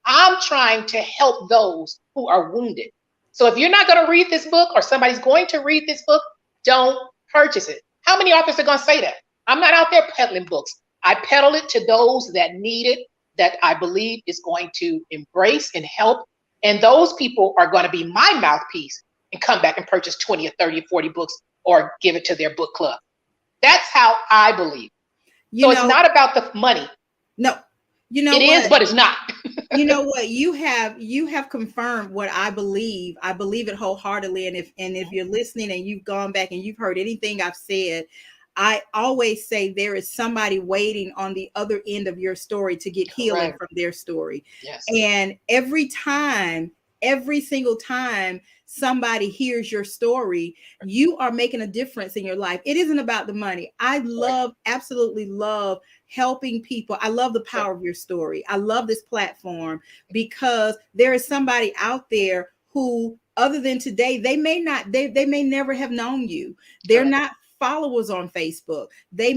I'm trying to help those who are wounded. So if you're not going to read this book, or somebody's going to read this book, don't purchase it. How many authors are going to say that? I'm not out there peddling books. I peddle it to those that need it, that I believe is going to embrace and help. And those people are going to be my mouthpiece and come back and purchase 20 or 30 or 40 books or give it to their book club. That's how I believe. You So it's know, not about the money. no, you know It is, what? but it's not. You know what? You have confirmed what I believe. I believe it wholeheartedly. And if you're listening and you've gone back and you've heard anything I've said, I always say there is somebody waiting on the other end of your story to get healing Correct. from their story. Yes. And every single time somebody hears your story, you are making a difference in your life. It isn't about the money. I Correct. absolutely love helping people. I love the Correct. power of your story. I love this platform because there is somebody out there who, other than today, they may never have known you. They're Correct. not followers on Facebook. They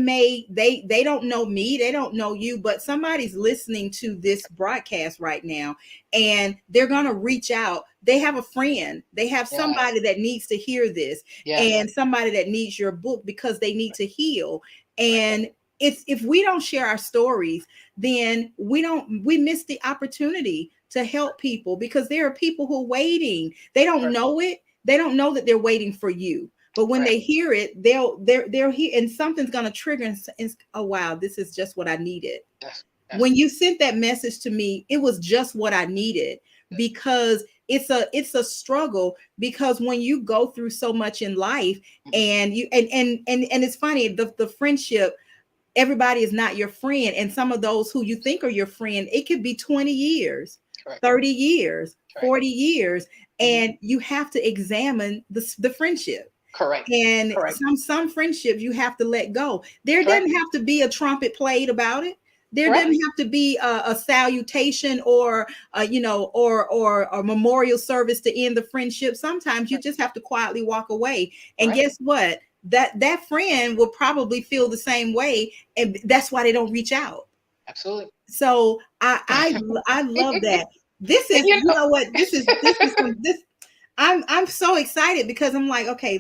don't know me, they don't know you, but somebody's listening to this broadcast right now and they're going to reach out. They have a friend, they have Yes. somebody that needs to hear this, Yes. and somebody that needs your book because they need to heal. Right. And it's, if we don't share our stories, then we miss the opportunity to help people, because there are people who are waiting. They don't Correct. know it. They don't know that they're waiting for you. But when Correct. they hear it, they're here, and something's gonna trigger. And oh wow, this is just what I needed. Yes. Yes. When you sent that message to me, it was just what I needed, Yes. because it's a struggle, because when you go through so much in life, Mhm. and you and it's funny, the friendship, everybody is not your friend, and some of those who you think are your friend, it could be 20 years, Correct. 30 years, Right. 40 years, Mhm. and you have to examine the friendship. Correct. And Correct. some friendships you have to let go. There Correct. doesn't have to be a trumpet played about it. There Correct. doesn't have to be a salutation or or a memorial service to end the friendship. Sometimes you just have to quietly walk away. And Correct. guess what? That friend will probably feel the same way, and that's why they don't reach out. Absolutely. So I love that. This And is, you you know, know what, this is some this I'm so excited because I'm like, okay,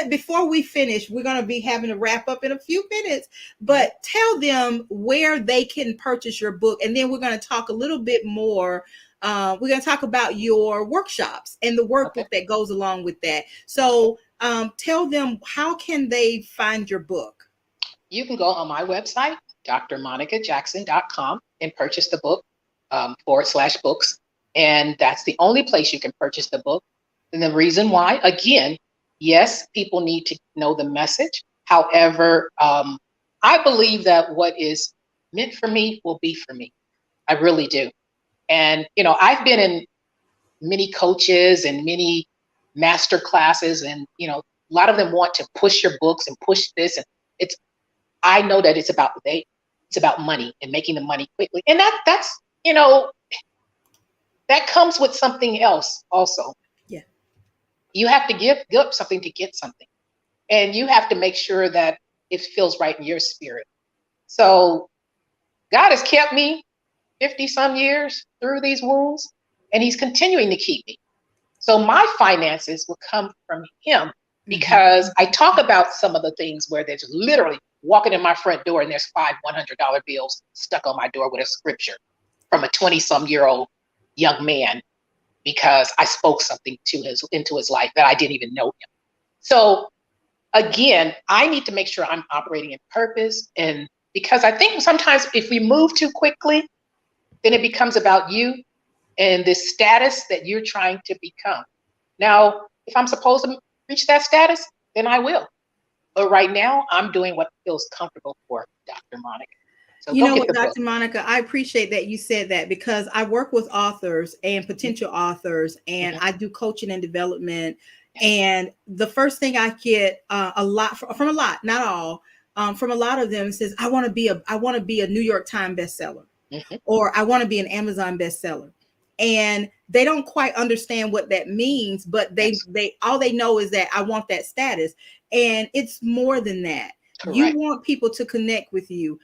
before we finish, we're going to be having to wrap up in a few minutes, but tell them where they can purchase your book. And then we're going to talk a little bit more. We're going to talk about your workshops and the okay. workbook that goes along with that. Okay. So tell them, how can they find your book? You can go on my website, drmonicajackson.com, and purchase the book, /books. And that's the only place you can purchase the book. And the reason why, again, yes, people need to know the message. However, I believe that what is meant for me will be for me. I really do. And, I've been in many coaches and many master classes, and, a lot of them want to push your books and push this. And it's, I know that it's about money and making the money quickly. And that's, that comes with something else also. Yeah. You have to give up something to get something. And you have to make sure that it feels right in your spirit. So God has kept me 50 some years through these wounds, and he's continuing to keep me. So my finances will come from him, because I talk about some of the things where there's literally walking in my front door and there's 5 $100 bills stuck on my door with a scripture from a 20-some-year-old young man, because I spoke something into his life that I didn't even know him. So again, I need to make sure I'm operating in purpose. And because I think sometimes if we move too quickly, then it becomes about you and this status that you're trying to become. Now, if I'm supposed to reach that status, then I will. But right now, I'm doing what feels comfortable for Dr. Monica. So You go know get what, the book. Dr. Monica, I appreciate that you said that, because I work with authors and potential authors, and Mhm. I do coaching and development. Yes. And the first thing I get a lot from a lot, not all, from a lot of them says, I want to be a New York Times bestseller, Mhm. or I want to be an Amazon bestseller. And they don't quite understand what that means, but Yes. they all they know is that I want that status. And it's more than that. You Correct. want people to connect with you.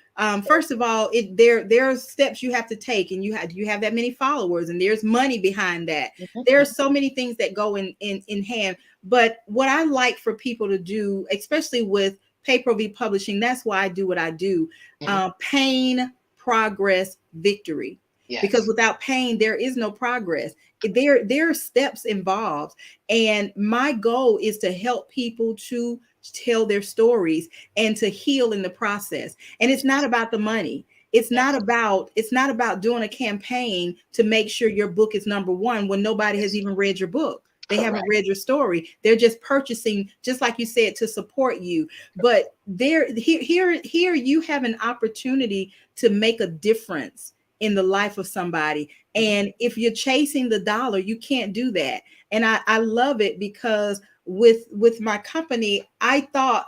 First of all, there are steps you have to take, and you have that many followers, and there's money behind that. Mhm. There are Mhm. so many things that go in hand. But what I like for people to do, especially with pay-per-view publishing, that's why I do what I do. Mhm. Pain, progress, victory. Because Yes. without pain, there is no progress. There are steps involved, and my goal is to help people to tell their stories and to heal in the process. And it's not Yes. about the money. Yes. It's not about doing a campaign to make sure your book is number one when nobody has Yes. even read your book. They haven't Correct. read your story. They're just purchasing, just like you said, to support you. But here you have an opportunity to make a difference in the life of somebody. Mhm. And if you're chasing the dollar, you can't do that. And I love it, because with my company, I thought,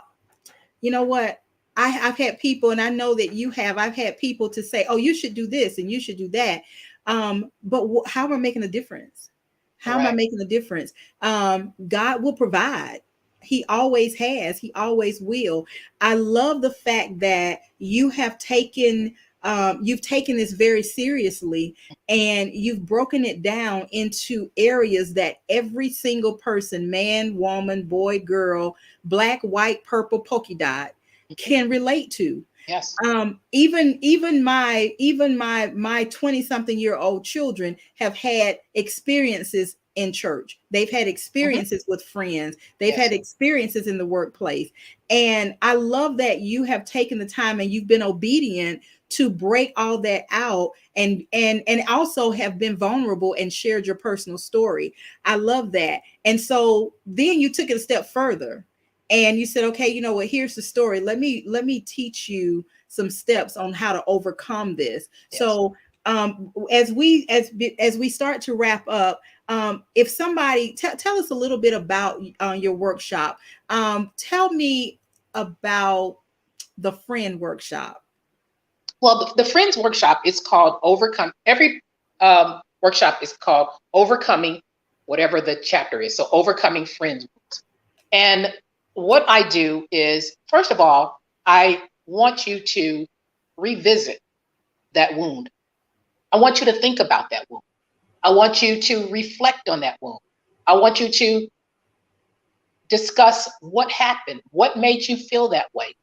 you know what? I've had people, and I know that you have, I've had people to say, oh, you should do this and you should do that. But how am I making a difference? How am I Correct. making a difference? God will provide. He always has. He always will. I love the fact that you've taken this very seriously, and you've broken it down into areas that every single person, man, woman, boy, girl, black, white, purple, polka dot, Mhm. can relate to. Yes. Even my 20 something year old children have had experiences in church. They've had Mhm. experiences with friends. They've had Yes. experiences in the workplace. And I love that you have taken the time and you've been obedient to break all that out, and also have been vulnerable and shared your personal story. I love that. And so then you took it a step further, and you said, okay, you know what, here's the story. Let me teach you some steps on how to overcome this. Yes. So As we start to wrap up, if somebody tell us a little bit about your workshop. Tell me about the friend workshop. Well, the Friends workshop is called Overcome. Every workshop is called Overcoming whatever the chapter is. So Overcoming Friends. And what I do is, first of all, I want you to revisit that wound. I want you to think about that wound. I want you to reflect on that wound. I want you to discuss what happened, what made you feel that way.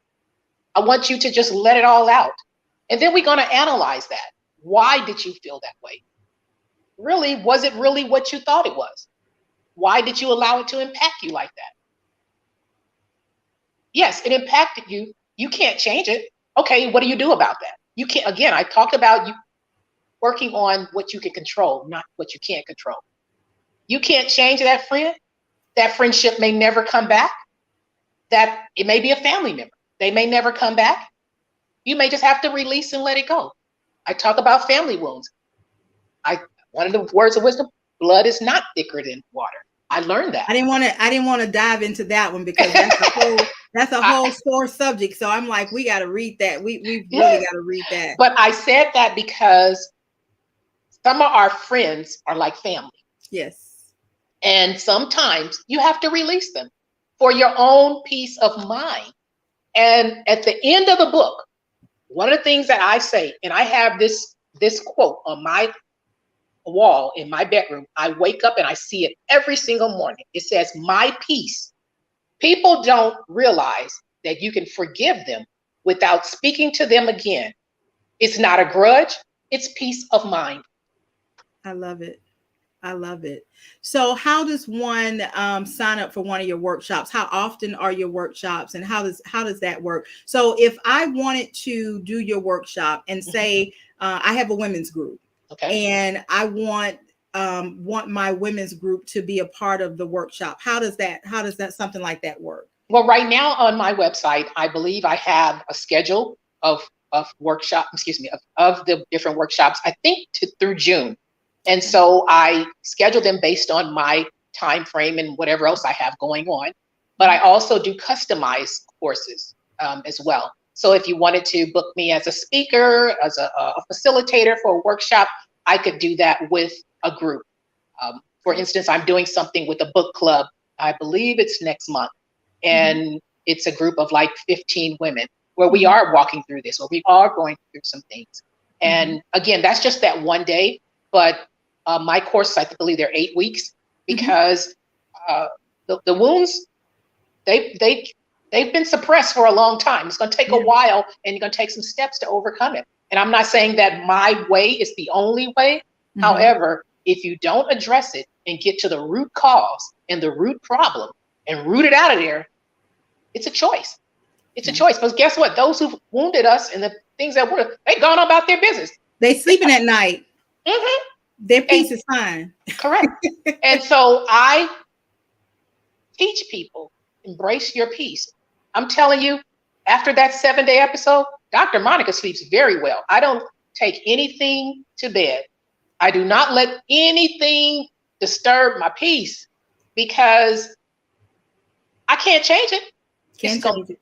I want you to just let it all out. And then we're going to analyze that. Why did you feel that way? Really, was it really what you thought it was? Why did you allow it to impact you like that? Yes, it impacted you. You can't change it. Okay, what do you do about that? You can't, again, I talked about you working on what you can control, not what you can't control. You can't change that friend. That friendship may never come back. That it may be a family member. They may never come back. You may just have to release and let it go. I talk about family wounds. One of the words of wisdom, blood is not thicker than water. I learned that. I didn't want to dive into that one because that's a whole sore subject. So I'm like, we got to read that. We really got to read that. But I said that because some of our friends are like family. Yes. And sometimes you have to release them for your own peace of mind. And at the end of the book, one of the things that I say, and I have this quote on my wall in my bedroom. I wake up and I see it every single morning. It says, "My peace." People don't realize that you can forgive them without speaking to them again. It's not a grudge, it's peace of mind. I love it. I love it. So, how does one sign up for one of your workshops? How often are your workshops, and how does that work? So, if I wanted to do your workshop and say I have a women's group, Okay. and I want my women's group to be a part of the workshop, how does that something like that work? Well, right now on my website, I believe I have a schedule of workshop, excuse me, of the different workshops, I think through June. And so I schedule them based on my time frame and whatever else I have going on. But I also do customized courses as well. So if you wanted to book me as a speaker, as a facilitator for a workshop, I could do that with a group. For instance, I'm doing something with a book club. I believe it's next month. And it's a group of like 15 women where we are walking through this, where we are going through some things. And again, that's just that one day. But my courses, I believe they're 8 weeks because the wounds, they've been suppressed for a long time. It's going to take a while, and you're going to take some steps to overcome it. And I'm not saying that my way is the only way. However, if you don't address it and get to the root cause and the root problem and root it out of there, it's a choice. It's a choice. Because guess what? Those who wounded us and the things that were, they gone about their business. They sleeping at night. Their peace is fine. Correct. And so I teach people, embrace your peace. I'm telling you, after that 7-day episode, Dr. Monica sleeps very well. I don't take anything to bed. I do not let anything disturb my peace because I can't change it. Can't change it.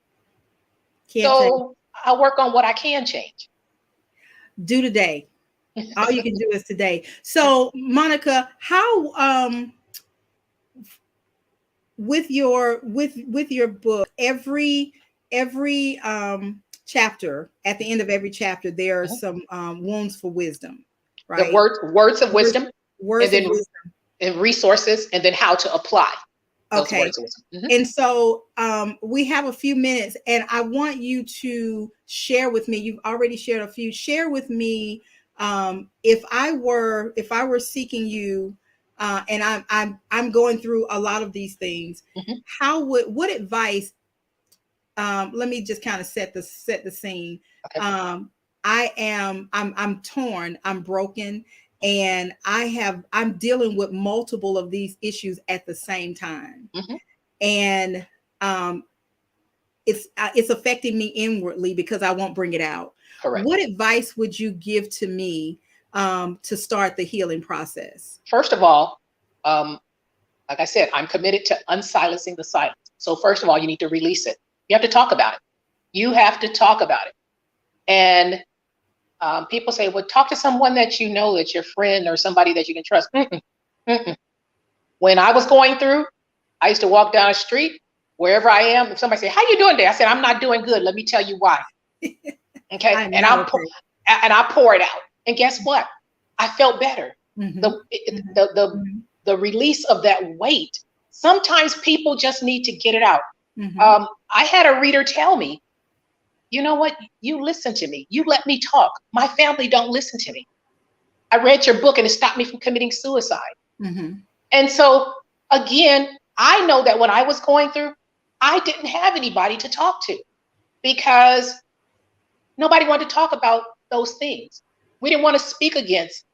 So I work on what I can change. Do today. All you can do is today. So, Monica, how with your book, every chapter, at the end of every chapter, there are some wounds for wisdom, right? The words of wisdom, words and then of wisdom. And resources, and then how to apply those okay words of wisdom. And so we have a few minutes, and I want you to share with me. You've already shared a few. Share with me, if I were seeking you, and I'm going through a lot of these things. What advice? Let me just kind of set the scene. Okay. I'm torn. I'm broken, and I'm dealing with multiple of these issues at the same time. And it's affecting me inwardly because I won't bring it out. Correct. What advice would you give to me to start the healing process? First of all, um, like I said, I'm committed to unsilencing the silence. So first of all, you need to release it. You have to talk about it. You have to talk about it. And people say, well, talk to someone that you know, that's your friend or somebody that you can trust. Mm-mm, mm-mm. When I was going through, I used to walk down the street, wherever I am. If somebody say, how you doing today? I said, I'm not doing good. Let me tell you why. Okay. I'm not okay. And I pour it out. And guess what? I felt better. Mm-hmm. The, Mm-hmm. the, the release of that weight. Sometimes people just need to get it out. Mm-hmm. I had a reader tell me, you know what? You listen to me. You let me talk. My family don't listen to me. I read your book and it stopped me from committing suicide. Mm-hmm. And so, again, I know that when I was going through, I didn't have anybody to talk to because nobody wanted to talk about those things. We didn't want to speak against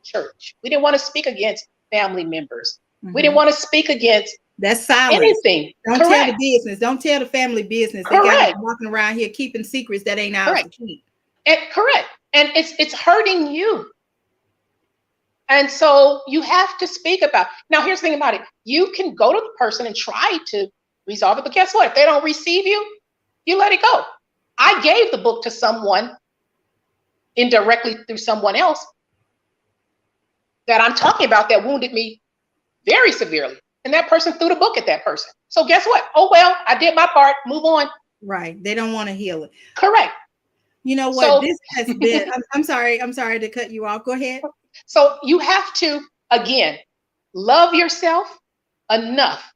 church. We didn't want to speak against family members. We didn't Mm-hmm. want to speak against That's silence. anything. Don't tell the Correct. business. Don't tell the family business. They got us Correct. walking around here keeping secrets that ain't ours to Correct. keep. And correct. And it's hurting you. And so you have to speak about. Now, here's the thing about it. You can go to the person and try to resolve it, but guess what? If they don't receive you, you let it go. I gave the book to someone indirectly through someone else that I'm talking about that wounded me very severely. And that person threw the book at that person. So guess what? Oh, well, I did my part. Move on. Right. They don't want to heal it. Correct. You know what? So, This has been, I'm sorry. I'm sorry to cut you off. Go ahead. so you have to, again, love yourself enough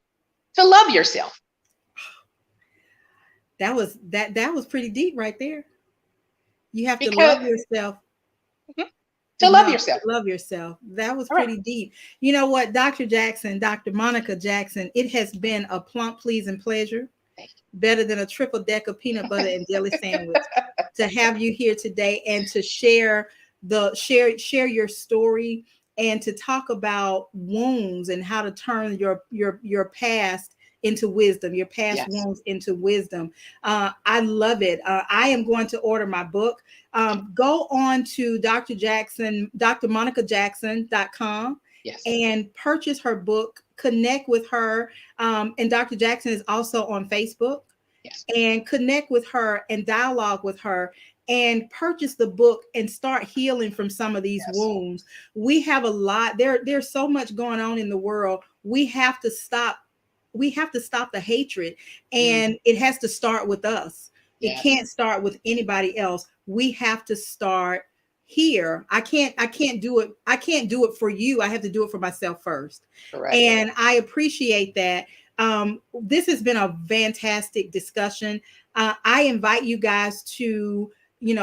to love yourself. That was pretty deep right there. You have to Because love yourself to love enough yourself. to love yourself. That was All right. pretty deep. You know what, Dr. Jackson, Dr. Monica Jackson, it has been a plump, pleasing pleasure, better than a triple decker peanut butter and jelly sandwich, to have you here today and to share your story and to talk about wounds and how to turn your past into wisdom, your past Yes. wounds into wisdom. I love it. I am going to order my book. Go on to Dr. Jackson, drmonicajackson.com, Yes. and purchase her book, connect with her. And Dr. Jackson is also on Facebook. Yes. And connect with her and dialogue with her and purchase the book and start healing from some of these Yes. wounds. We have a lot. There's so much going on in the world. We have to stop the hatred, and it has to start with us. It Yes. can't start with anybody else. We have to start here. I can't do it. I can't do it for you. I have to do it for myself first. Correct. And I appreciate that. This has been a fantastic discussion. I invite you guys to,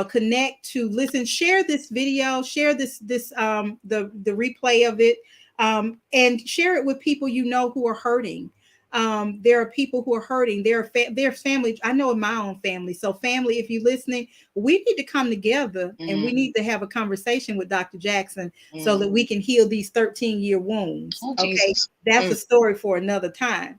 connect, to listen, share this video, share the replay of it, and share it with people who are hurting. There are people who are hurting. There's family. I know in my own family. So family, if you're listening, we need to come together and we need to have a conversation with Dr. Jackson so that we can heal these 13-year wounds. Oh, Okay. Jesus. That's a story for another time.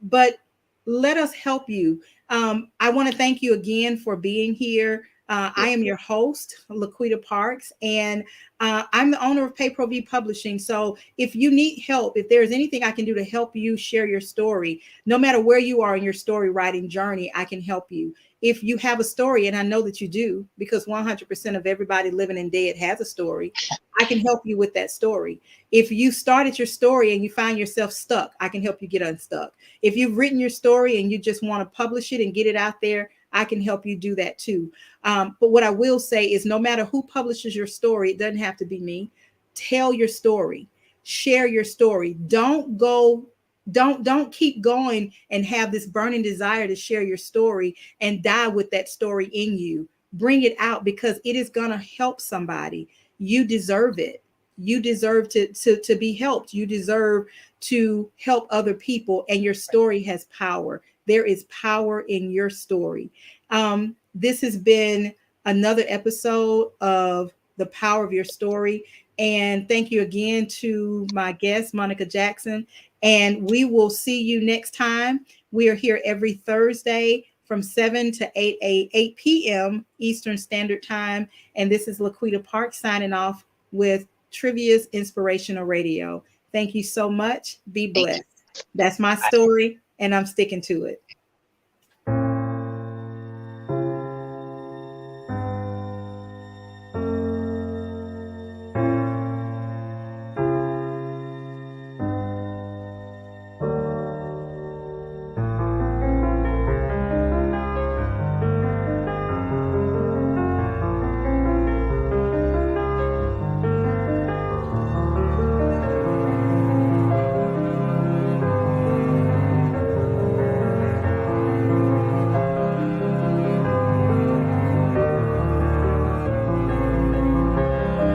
But let us help you. I want to thank you again for being here. I am your host, LaQuita Parks, and I'm the owner of Pay Pro V Publishing. So if you need help, if there's anything I can do to help you share your story, no matter where you are in your story writing journey, I can help you. If you have a story, and I know that you do, because 100% of everybody living and dead has a story, I can help you with that story. If you started your story and you find yourself stuck, I can help you get unstuck. If you've written your story and you just want to publish it and get it out there, I can help you do that too. But what I will say is, no matter who publishes your story, it doesn't have to be me. Tell your story, share your story. Don't keep going and have this burning desire to share your story and die with that story in you. Bring it out, because it is going to help somebody. You deserve it. You deserve to be helped. You deserve to help other people, and your story has power. There is power in your story. This has been another episode of The Power of Your Story. And thank you again to my guest, Monica Jackson. And we will see you next time. We are here every Thursday from 7 to 8 p.m. Eastern Standard Time. And this is LaQuita Park signing off with Trivia's Inspirational Radio. Thank you so much. Be Thank you. blessed. That's my story, and I'm sticking to it.